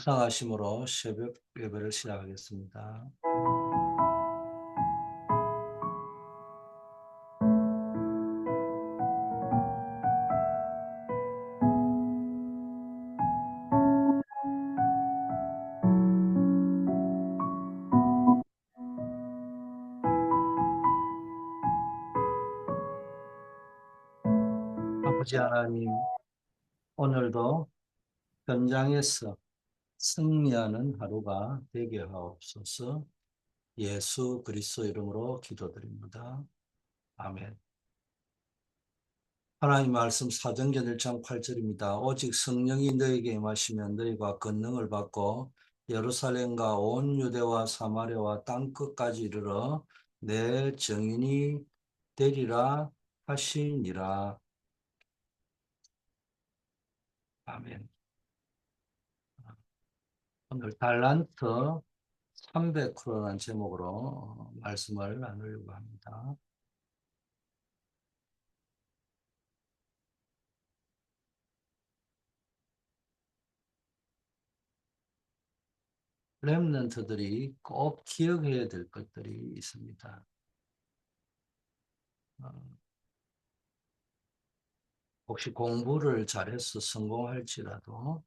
묵상하심으로 새벽 예배를 시작하겠습니다. 아버지 하나님, 오늘도 현장에서 승리하는 하루가 되게 하옵소서. 예수 그리스도 이름으로 기도드립니다. 아멘. 하나님 말씀 사도행전 1장 8절입니다. 오직 성령이 너에게 임하시면 너희가 권능을 받고 예루살렘과 온 유대와 사마리아와 땅끝까지 이르러 내 증인이 되리라 하시니라. 아멘. 오늘 달란트 300%라는 제목으로 말씀을 나누려고 합니다. 렘넌트들이 꼭 기억해야 될 것들이 있습니다. 어, 혹시 공부를 잘해서 성공할지라도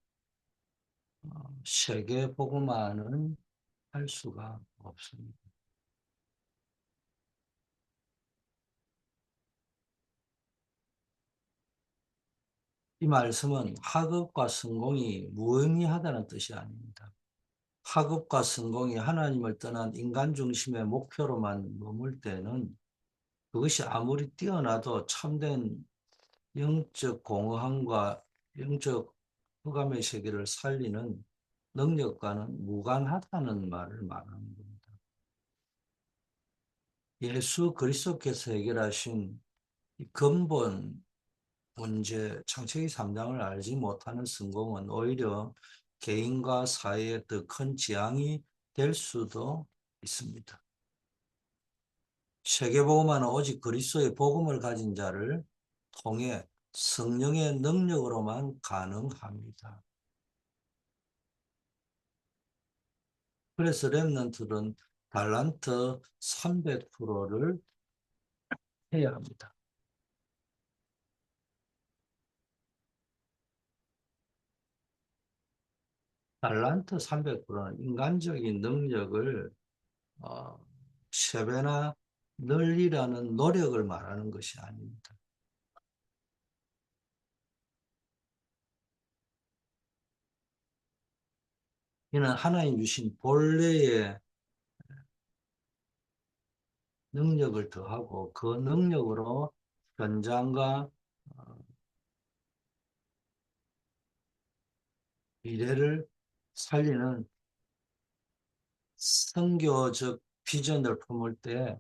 세계 복음화는 할 수가 없습니다. 이 말씀은 학업과 성공이 무의미하다는 뜻이 아닙니다. 학업과 성공이 하나님을 떠난 인간 중심의 목표로만 머물 때는 그것이 아무리 뛰어나도 참된 영적 공허함과 영적 흑암의 세계를 살리는 능력과는 무관하다는 말을 말하는 겁니다. 예수 그리스도께서 해결하신 이 근본 문제, 창세기 3장을 알지 못하는 성공은 오히려 개인과 사회에 더 큰 재앙이 될 수도 있습니다. 세계복음화는 오직 그리스도의 복음을 가진 자를 통해 성령의 능력으로만 가능합니다. 그래서 렘넌트는 달란트 300%를 해야 합니다. 달란트 300%는 인간적인 능력을 어, 3배나 늘리라는 노력을 말하는 것이 아닙니다. 이는 하나님 주신 본래의 능력을 더하고 그 능력으로 현장과 어, 미래를 살리는 선교적 비전을 품을 때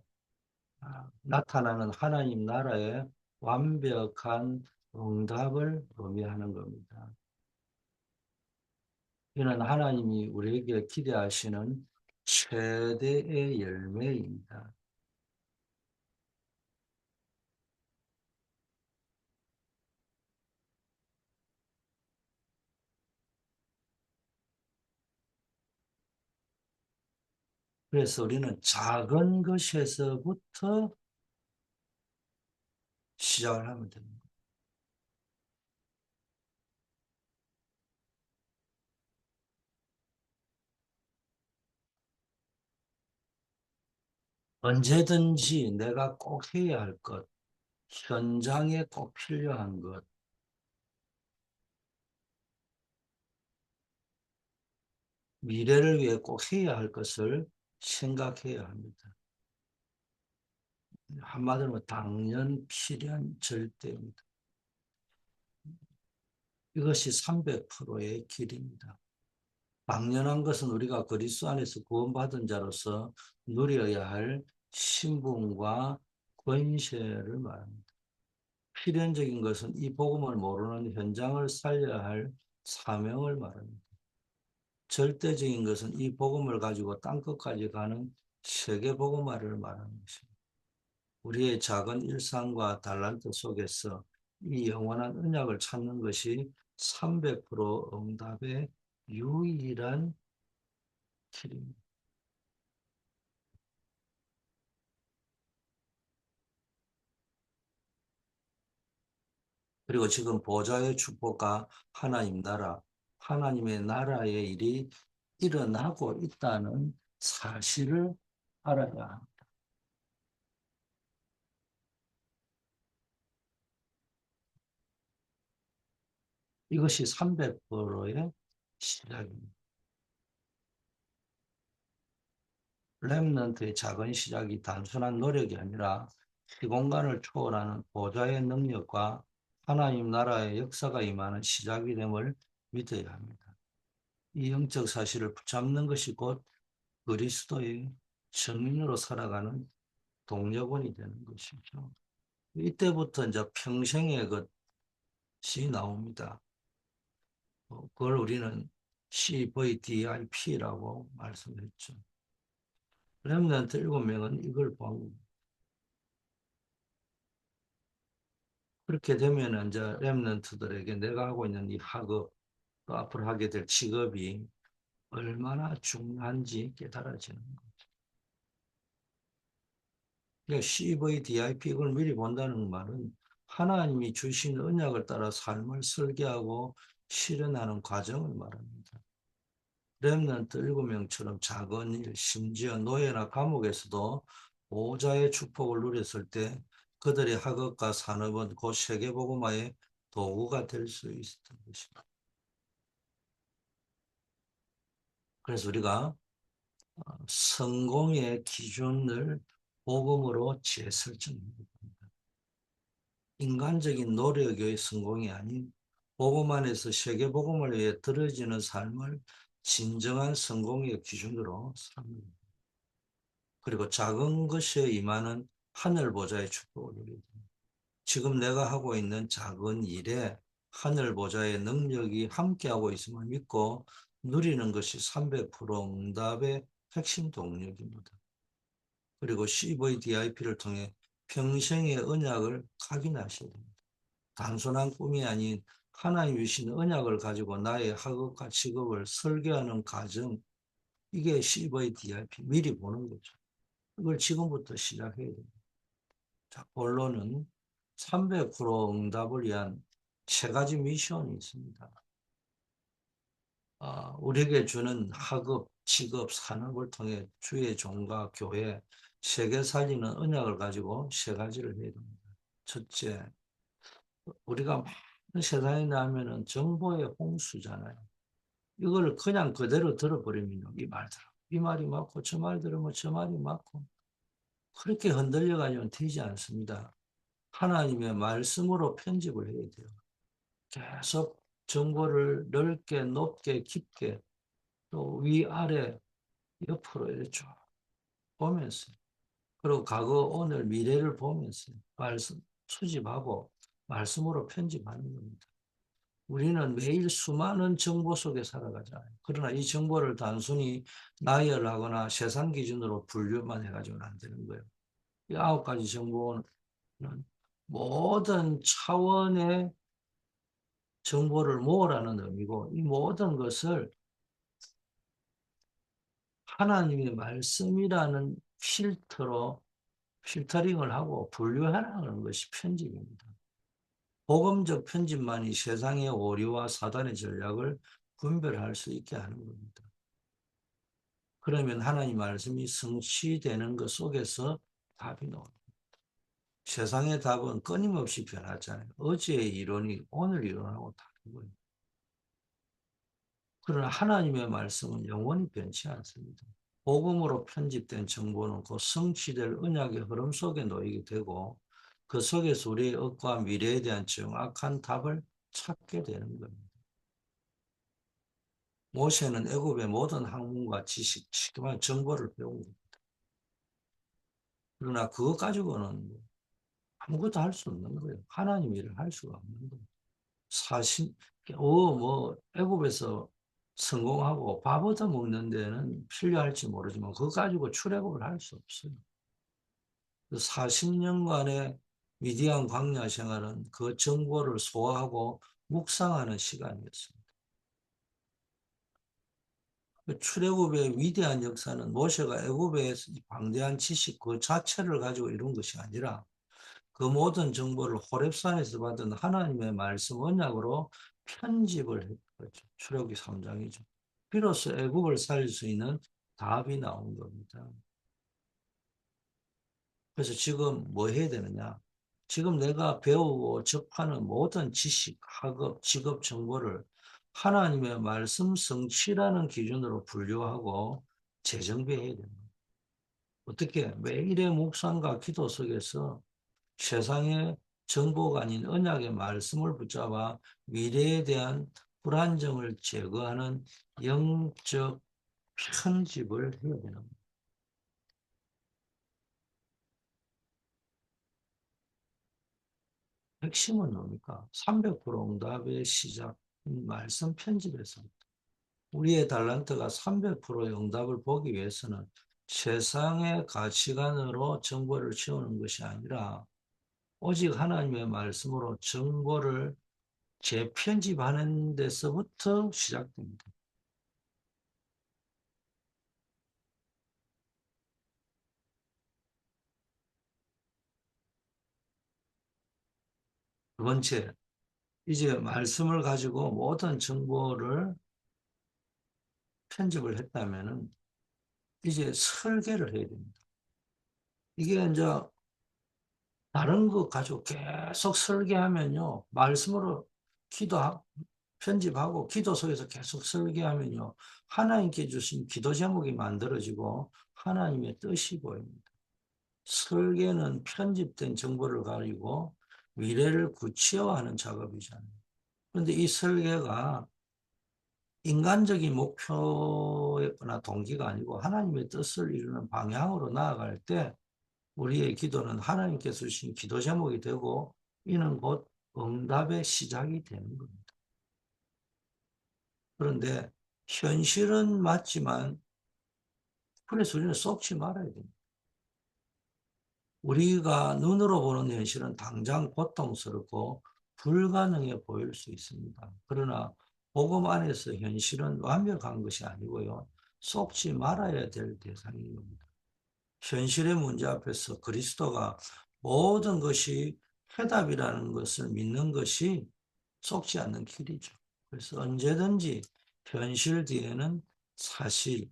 나타나는 하나님 나라의 완벽한 응답을 의미하는 겁니다. 이는 하나님이 우리에게 기대하시는 최대의 열매입니다. 그래서 우리는 작은 것에서부터 시작을 하면 됩니다. 언제든지 내가 꼭 해야 할 것, 현장에 꼭 필요한 것, 미래를 위해 꼭 해야 할 것을 생각해야 합니다. 한마디로 당연, 필연, 절대입니다. 이것이 300%의 길입니다. 당연한 것은 우리가 그리스도 안에서 구원받은 자로서 누려야 할 신분과 권세를 말합니다. 필연적인 것은 이 복음을 모르는 현장을 살려야 할 사명을 말합니다. 절대적인 것은 이 복음을 가지고 땅끝까지 가는 세계 복음화를 말하는 것입니다. 우리의 작은 일상과 달란트 속에서 이 영원한 언약을 찾는 것이 300% 응답의 유일한 길입니다. 그리고 지금 보좌의 축복과 하나님 나라, 하나님의 나라의 일이 일어나고 있다는 사실을 알아야 합니다. 이것이 300%의 시작입니다. 렘넌트의 작은 시작이 단순한 노력이 아니라 시공간을 초월하는 보좌의 능력과 하나님 나라의 역사가 임하는 시작이 됨을 믿어야 합니다. 이 영적 사실을 붙잡는 것이 곧 그리스도의 증인으로 살아가는 동력원이 되는 것이죠. 이때부터 이제 평생의 것이 나옵니다. 그걸 우리는 CVDIP라고 말씀했죠. 렘넌트 7명은 이걸 본 그렇게 되면 이제 렘넌트들에게 내가 하고 있는 이 학업, 또 앞으로 하게 될 직업이 얼마나 중요한지 깨달아지는 거죠. 그러니까 CVDIP 이걸 미리 본다는 말은 하나님이 주신 언약을 따라 삶을 설계하고 실현하는 과정을 말합니다. 렘넌트 7명처럼 작은 일, 심지어 노예나 감옥에서도 보호자의 축복을 누렸을 때 그들의 학업과 산업은 곧 세계복음화의 도구가 될 수 있었던 것입니다. 그래서 우리가 성공의 기준을 복음으로 재설정합니다. 인간적인 노력의 성공이 아닌 복음 안에서 세계복음을 위해 들어지는 삶을 진정한 성공의 기준으로 삼습니다. 그리고 작은 것에 임하는 하늘 보좌의 축복을 누리게 됩니다. 지금 내가 하고 있는 작은 일에 하늘 보좌의 능력이 함께하고 있음을 믿고 누리는 것이 300% 응답의 핵심 동력입니다. 그리고 CVDIP를 통해 평생의 언약을 각인하셔야 됩니다. 단순한 꿈이 아닌 하나님 주신 언약을 가지고 나의 학업과 직업을 설계하는 과정, 이게 CVDIP, 미리 보는 거죠. 이걸 지금부터 시작해야 됩니다. 자, 본론은 300% 응답을 위한 세 가지 미션이 있습니다. 우리에게 주는 학업, 직업, 산업을 통해 주의 종과 교회, 세계 살리는 언약을 가지고 세 가지를 해야 됩니다. 첫째, 우리가 세상에 나면은 정보의 홍수잖아요. 이걸 그냥 그대로 들어버리면 이 말 들어. 이 말이 맞고 저 말 들으면 저 말이 맞고 그렇게 흔들려가지고는 되지 않습니다. 하나님의 말씀으로 편집을 해야 돼요. 계속 정보를 넓게 높게 깊게 또 위아래 옆으로 이렇게 쭉 보면서 그리고 과거 오늘 미래를 보면서 말씀 수집하고 말씀으로 편집하는 겁니다. 우리는 매일 수많은 정보 속에 살아가잖아요. 그러나 이 정보를 단순히 나열하거나 세상 기준으로 분류만 해가지고는 안 되는 거예요. 이 9가지 정보는 모든 차원의 정보를 모으라는 의미고 이 모든 것을 하나님의 말씀이라는 필터로 필터링을 하고 분류하라는 것이 편집입니다. 복음적 편집만이 세상의 오류와 사단의 전략을 분별할 수 있게 하는 겁니다. 그러면 하나님 말씀이 성취되는 것 속에서 답이 나옵니다. 세상의 답은 끊임없이 변하잖아요. 어제의 이론이 오늘 이론하고 다른 거예요. 그러나 하나님의 말씀은 영원히 변치 않습니다. 복음으로 편집된 정보는 그 성취될 언약의 흐름 속에 놓이게 되고 그 속에서 우리의 억과 미래에 대한 정확한 답을 찾게 되는 겁니다. 모세는 애굽의 모든 학문과 지식, 정보를 배운 겁니다. 그러나 그것 가지고는 아무것도 할 수 없는 거예요. 하나님 일을 할 수가 없는 거예요. 사실, 애굽에서 성공하고 밥 얻어 먹는 데는 필요할지 모르지만 그거 가지고 출애굽을 할 수 없어요. 40년간의 위대한 광야 생활은 그 정보를 소화하고 묵상하는 시간이었습니다. 그 출애굽의 위대한 역사는 모세가 애굽의 방대한 지식 그 자체를 가지고 이룬 것이 아니라 그 모든 정보를 호렙산에서 받은 하나님의 말씀 언약으로 편집을 했죠. 출애굽기 3장이죠. 비로소 애굽을 살릴 수 있는 답이 나온 겁니다. 그래서 지금 뭐 해야 되느냐? 지금 내가 배우고 접하는 모든 지식, 학업, 직업 정보를 하나님의 말씀 성취라는 기준으로 분류하고 재정비해야 됩니다. 어떻게? 매일의 묵상과 기도 속에서 세상의 정보가 아닌 언약의 말씀을 붙잡아 미래에 대한 불안정을 제거하는 영적 편집을 해야 되는 겁니다. 핵심은 뭡니까? 300% 응답의 시작, 말씀 편집에서. 우리의 달란트가 300% 응답을 보기 위해서는 세상의 가치관으로 정보를 채우는 것이 아니라 오직 하나님의 말씀으로 정보를 재편집하는 데서부터 시작됩니다. 두 번째, 이제 말씀을 가지고 모든 정보를 편집을 했다면은 이제 설계를 해야 됩니다. 이게 이제 다른 거 가지고 계속 설계하면요. 말씀으로 기도하고 편집하고 기도 속에서 계속 설계하면요. 하나님께 주신 기도 제목이 만들어지고 하나님의 뜻이 보입니다. 설계는 편집된 정보를 가지고 미래를 구체화하는 작업이잖아요. 그런데 이 설계가 인간적인 목표나 동기가 아니고 하나님의 뜻을 이루는 방향으로 나아갈 때 우리의 기도는 하나님께서 주신 기도 제목이 되고 이는 곧 응답의 시작이 되는 겁니다. 그런데 현실은 맞지만 그래서 우리는 썩지 말아야 됩니다. 우리가 눈으로 보는 현실은 당장 고통스럽고 불가능해 보일 수 있습니다. 그러나 복음 안에서 현실은 완벽한 것이 아니고요. 썩지 말아야 될 대상인 겁니다. 현실의 문제 앞에서 그리스도가 모든 것이 해답이라는 것을 믿는 것이 속지 않는 길이죠. 그래서 언제든지 현실 뒤에는 사실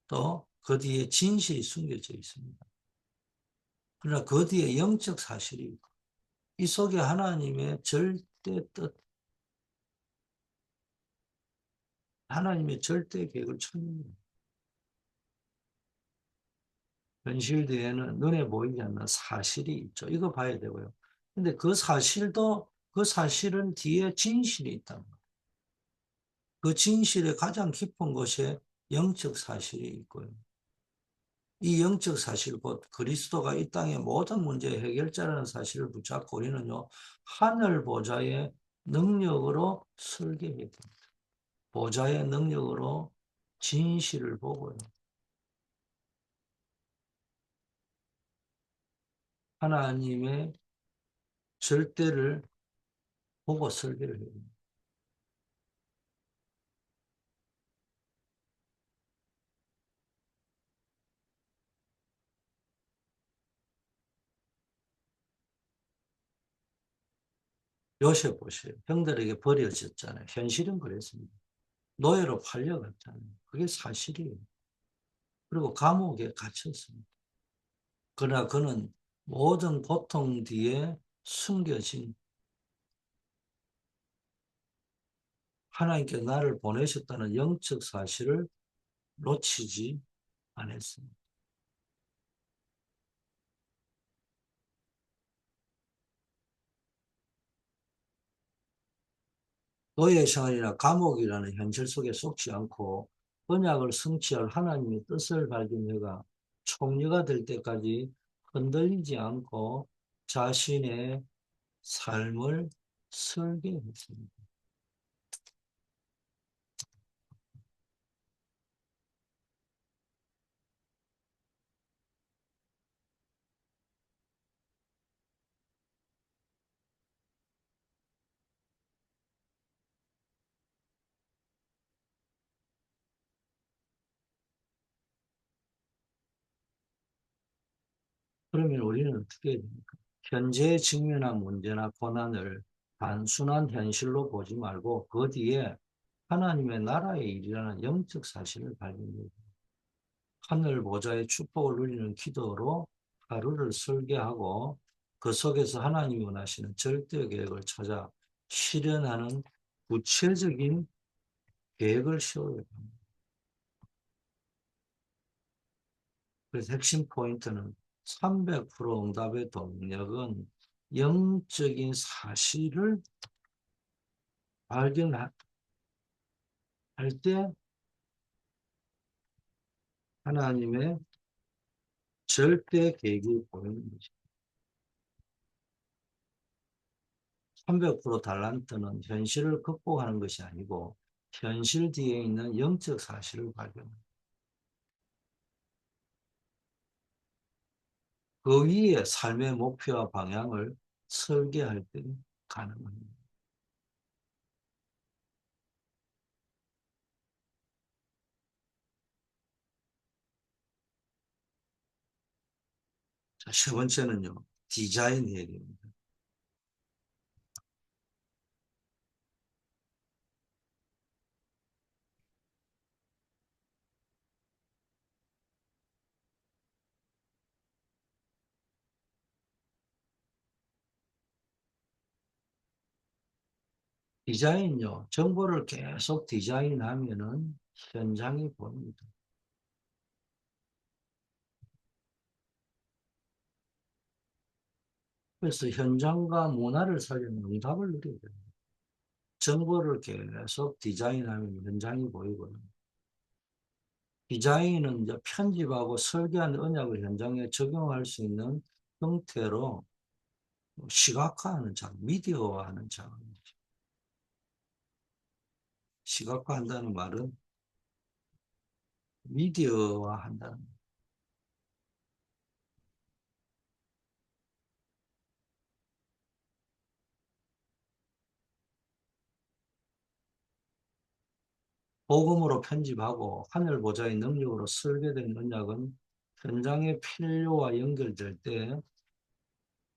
또 그 뒤에 진실이 숨겨져 있습니다. 그러나 그 뒤에 영적 사실이 있고 이 속에 하나님의 절대 뜻, 하나님의 절대 계획을 찾는 거예요. 현실 뒤에는 눈에 보이지 않는 사실이 있죠. 이거 봐야 되고요. 근데 그 사실도 그 사실은 뒤에 진실이 있단 말이에요. 그 진실의 가장 깊은 곳에 영적 사실이 있고요. 이 영적 사실 곧 그리스도가 이 땅의 모든 문제의 해결자라는 사실을 붙잡고 우리는요. 하늘 보좌의 능력으로 설계해야 됩니다. 보좌의 능력으로 진실을 보고요. 하나님의 절대를 보고 설계를 해야 됩니다. 요셉 보세요. 형들에게 버려졌잖아요. 현실은 그랬습니다. 노예로 팔려갔잖아요. 그게 사실이에요. 그리고 감옥에 갇혔습니다. 그러나 그는 모든 고통 뒤에 숨겨진 하나님께 나를 보내셨다는 영적 사실을 놓치지 않았습니다. 노예 생활이나 감옥이라는 현실 속에 속지 않고 언약을 성취할 하나님의 뜻을 발견해가 총리가 될 때까지 흔들리지 않고 자신의 삶을 설계했습니다. 그러면 우리는 어떻게 해야 됩니까? 현재에 직면한 문제나 고난을 단순한 현실로 보지 말고 그 뒤에 하나님의 나라의 일이라는 영적 사실을 발견해야 됩니다. 하늘 보좌의 축복을 누리는 기도로 하루를 설계하고 그 속에서 하나님이 원하시는 절대 계획을 찾아 실현하는 구체적인 계획을 세워야 합니다. 그래서 핵심 포인트는 300% 응답의 동력은 영적인 사실을 발견할 때 하나님의 절대 계획이 보이는 것입니다. 300% 달란트는 현실을 극복하는 것이 아니고 현실 뒤에 있는 영적 사실을 발견합니다. 그 위에 삶의 목표와 방향을 설계할 때 가능합니다. 자, 세 번째는요, 디자인 얘기입니다. 디자인요, 정보를 계속 디자인하면은 현장이 보입니다. 그래서 현장과 문화를 살리는 응답을 누려야 됩니다. 정보를 계속 디자인하면 현장이 보이고요. 디자인은 이제 편집하고 설계한 언약을 현장에 적용할 수 있는 형태로 시각화하는 작업, 미디어화하는 작업입니다. 시각화한다는 말은 미디어화한다는 복음으로 편집하고 하늘 보좌의 능력으로 설계된 언약은 현장의 필요와 연결될 때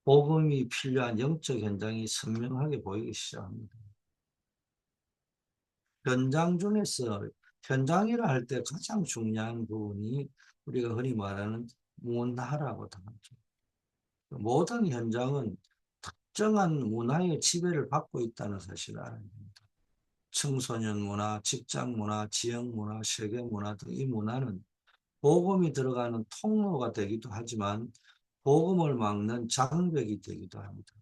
복음이 필요한 영적 현장이 선명하게 보이기 시작합니다. 현장 중에서 현장이라 할 때 가장 중요한 부분이 우리가 흔히 말하는 문화라고 하죠. 모든 현장은 특정한 문화의 지배를 받고 있다는 사실을 알아야 됩니다. 청소년 문화, 직장 문화, 지역 문화, 세계 문화 등 이 문화는 복음이 들어가는 통로가 되기도 하지만 복음을 막는 장벽이 되기도 합니다.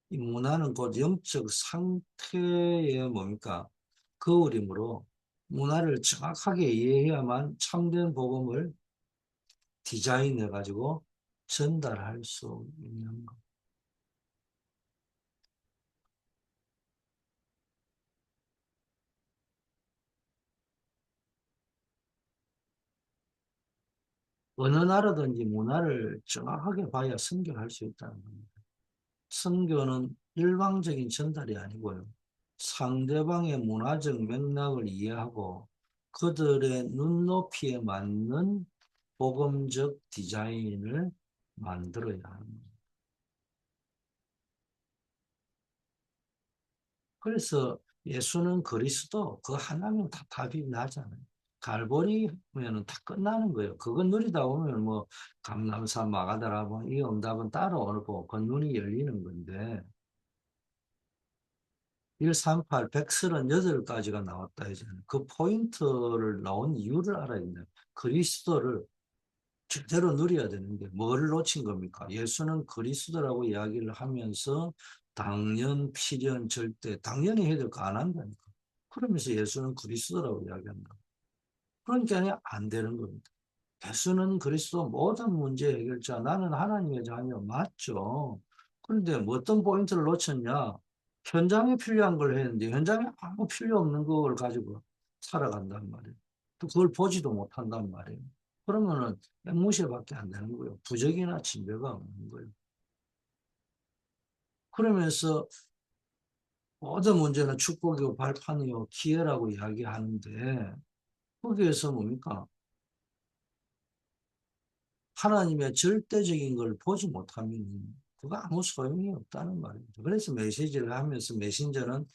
이 문화는 곧 영적 상태의 뭡니까? 거울이므로 문화를 정확하게 이해해야만 참된 복음을 디자인해 가지고 전달할 수 있는 것. 어느 나라든지 문화를 정확하게 봐야 선교할 수 있다는 겁니다. 선교는 일방적인 전달이 아니고요. 상대방의 문화적 맥락을 이해하고 그들의 눈높이에 맞는 복음적 디자인을 만들어야 합니다. 그래서 예수는 그리스도 그 하나면 다 답이 나잖아요. 갈보리면은 다 끝나는 거예요. 그건 누리다 보면 뭐 감람산 마가다라 뭐이 응답은 따라오고 그 눈이 열리는 건데 138, 138가지가 나왔다 이제는 그 포인트를 나온 이유를 알아야 된다. 그리스도를 제대로 누려야 되는데 뭘 놓친 겁니까? 예수는 그리스도라고 이야기를 하면서 당연, 필연, 절대 당연히 해야 될 거 안 한다니까. 그러면서 예수는 그리스도라고 이야기한다. 그러니까 안 되는 겁니다. 예수는 그리스도 모든 문제 해결자, 나는 하나님의 자녀 맞죠. 그런데 뭐 어떤 포인트를 놓쳤냐? 현장에 필요한 걸 했는데 현장에 아무 필요 없는 걸 가지고 살아간단 말이에요. 또 그걸 보지도 못한단 말이에요. 그러면은 무시밖에 안 되는 거예요. 부적이나 진배가 없는 거예요. 그러면서 모든 문제는 축복이고 발판이요 기회라고 이야기하는데 거기에서 뭡니까? 하나님의 절대적인 걸 보지 못하면 그거 아무 소용이 없다는 말입니다. 그래서 메시지를 하면서 메신저는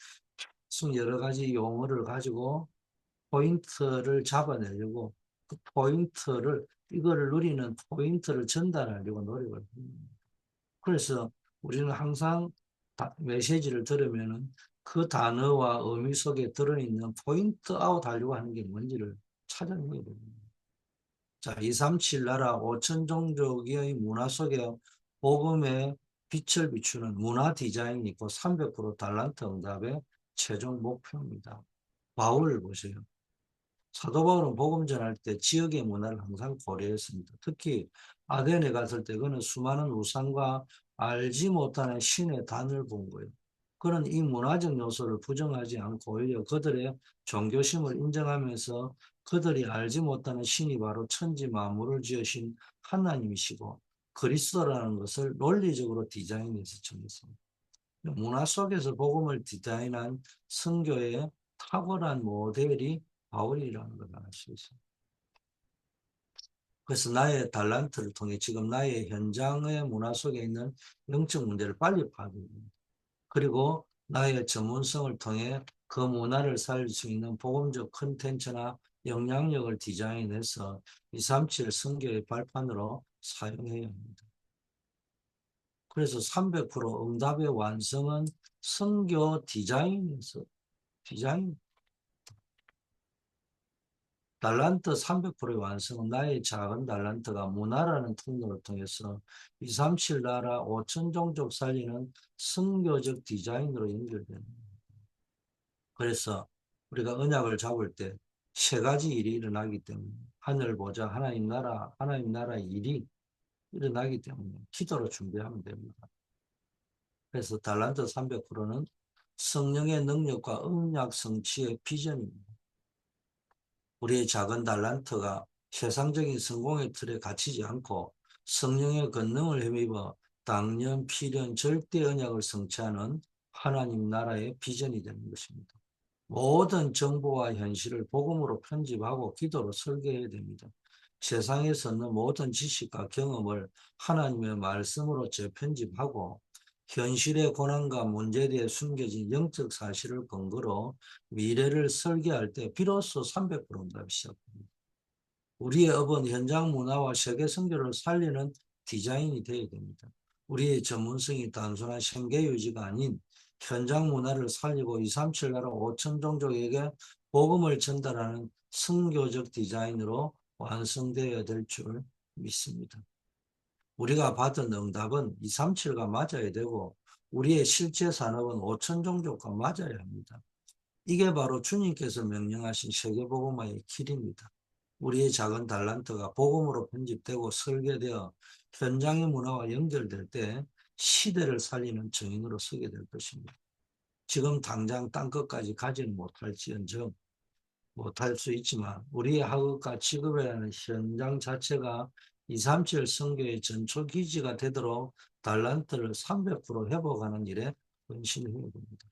계속 여러 가지 용어를 가지고 포인트를 잡아내려고 그 포인트를 이거를 누리는 포인트를 전달하려고 노력을 합니다. 그래서 우리는 항상 메시지를 들으면은 그 단어와 의미 속에 들어있는 포인트 아웃 하려고 하는 게 뭔지를 찾아내야 됩니다. 자, 237 나라 5천 종족의 문화 속에 복음의 빛을 비추는 문화 디자인이 있고 300% 달란트 응답의 최종 목표입니다. 바울을 보세요. 사도 바울은 복음 전할 때 지역의 문화를 항상 고려했습니다. 특히 아덴에 갔을 때 그는 수많은 우상과 알지 못하는 신의 단을 본 거예요. 그는 이 문화적 요소를 부정하지 않고 오히려 그들의 종교심을 인정하면서 그들이 알지 못하는 신이 바로 천지 만물을 지으신 하나님이시고 그리스도라는 것을 논리적으로 디자인해서 정했습니다. 문화 속에서 복음을 디자인한 선교의 탁월한 모델이 바울이라는 걸 알 수 있어요. 그래서 나의 달란트를 통해 지금 나의 현장의 문화 속에 있는 영적 문제를 빨리 파악합니다. 그리고 나의 전문성을 통해 그 문화를 살릴 수 있는 복음적 컨텐츠나 영향력을 디자인해서 237 선교의 발판으로 사용해야 합니다. 그래서 300% 응답의 완성은 선교 디자인에서 디자인 달란트 300%의 완성은 나의 작은 달란트가 문화라는 통로를 통해서 237 나라 5천 종족 살리는 선교적 디자인으로 연결됩니다. 그래서 우리가 언약을 잡을 때 세 가지 일이 일어나기 때문에 하늘 보자 하나님 나라의 일이 일어나기 때문에 기도로 준비하면 됩니다. 그래서 달란트 300%는 성령의 능력과 언약 성취의 비전입니다. 우리의 작은 달란트가 세상적인 성공의 틀에 갇히지 않고 성령의 권능을 힘입어 당년, 필연, 절대 언약을 성취하는 하나님 나라의 비전이 되는 것입니다. 모든 정보와 현실을 복음으로 편집하고 기도로 설계해야 됩니다. 세상에서 있는 모든 지식과 경험을 하나님의 말씀으로 재편집하고 현실의 고난과 문제에 숨겨진 영적 사실을 근거로 미래를 설계할 때 비로소 300% 응답이 시작됩니다. 우리의 업은 현장 문화와 세계 선교를 살리는 디자인이 되어야 됩니다. 우리의 전문성이 단순한 생계 유지가 아닌 현장 문화를 살리고 237 나라 5천 종족에게 복음을 전달하는 선교적 디자인으로 완성되어야 될 줄 믿습니다. 우리가 받은 응답은 237과 맞아야 되고 우리의 실제 산업은 5천 종족과 맞아야 합니다. 이게 바로 주님께서 명령하신 세계복음화의 길입니다. 우리의 작은 달란트가 복음으로 편집되고 설계되어 현장의 문화와 연결될 때 시대를 살리는 증인으로 서게 될 것입니다. 지금 당장 땅끝까지 가지는 못할지언정 못할 수 있지만 우리의 학업과 직업이라는 현장 자체가 237 선교의 전초 기지가 되도록 달란트를 300% 회복하는 일에 헌신해야 됩니다.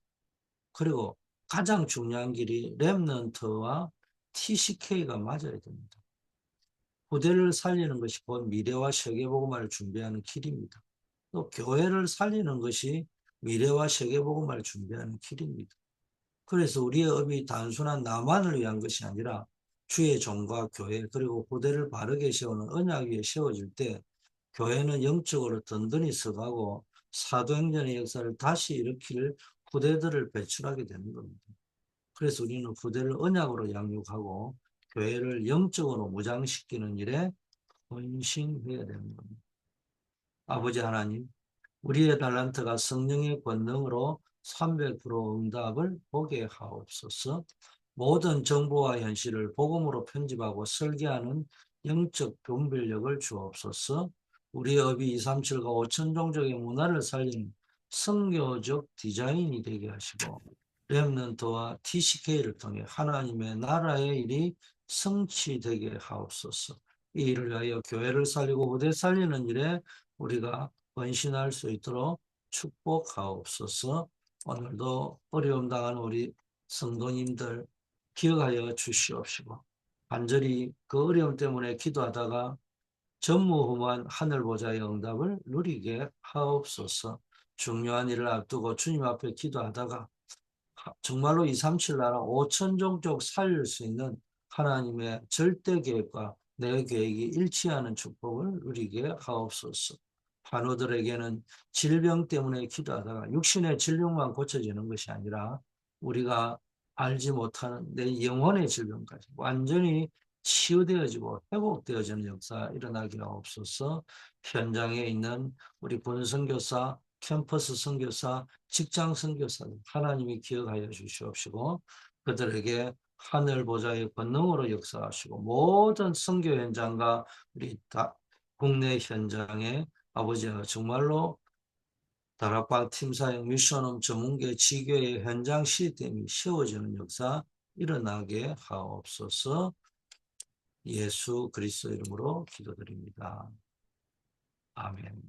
그리고 가장 중요한 길이 렘넌트와 TCK가 맞아야 됩니다. 후대를 살리는 것이 곧 미래와 세계복음화를 준비하는 길입니다. 또 교회를 살리는 것이 미래와 세계복음화를 준비하는 길입니다. 그래서 우리의 업이 단순한 나만을 위한 것이 아니라 주의 종과 교회 그리고 후대를 바르게 세우는 언약 위에 세워질 때 교회는 영적으로 든든히 서가고 사도행전의 역사를 다시 일으킬 후대들을 배출하게 되는 겁니다. 그래서 우리는 후대를 언약으로 양육하고 교회를 영적으로 무장시키는 일에 헌신해야 되는 겁니다. 아버지 하나님, 우리의 달란트가 성령의 권능으로 300% 응답을 보게 하옵소서. 모든 정보와 현실을 복음으로 편집하고 설계하는 영적 분별력을 주옵소서. 우리의 업이 237과 5천 종족의 문화를 살리는 선교적 디자인이 되게 하시고 렘넌트와 TCK를 통해 하나님의 나라의 일이 성취되게 하옵소서. 이 일을 위하여 교회를 살리고 후대 살리는 일에 우리가 헌신할 수 있도록 축복하옵소서. 오늘도 어려움 당하는 우리 성도님들 기억하여 주시옵시고 간절히 그 어려움 때문에 기도하다가 전무후무한 하늘 보좌의 응답을 누리게 하옵소서. 중요한 일을 앞두고 주님 앞에 기도하다가 정말로 237 나라 5천 종족 살릴 수 있는 하나님의 절대 계획과 내 계획이 일치하는 축복을 누리게 하옵소서. 환우들에게는 질병 때문에 기도하다가 육신의 질병만 고쳐지는 것이 아니라 우리가 알지 못하는 내 영혼의 질병까지 완전히 치유되어지고 회복되어지는 역사 일어나게 하옵소서. 현장에 있는 우리 본선교사, 캠퍼스 선교사, 직장 선교사 하나님이 기억하여 주시옵시고 그들에게 하늘 보좌의 권능으로 역사하시고 모든 선교 현장과 우리 국내 현장에 아버지가 정말로 다락방 팀사역 미션홈 전문계 지교의 현장 시스템이 세워지는 역사 일어나게 하옵소서. 예수 그리스도 이름으로 기도드립니다. 아멘.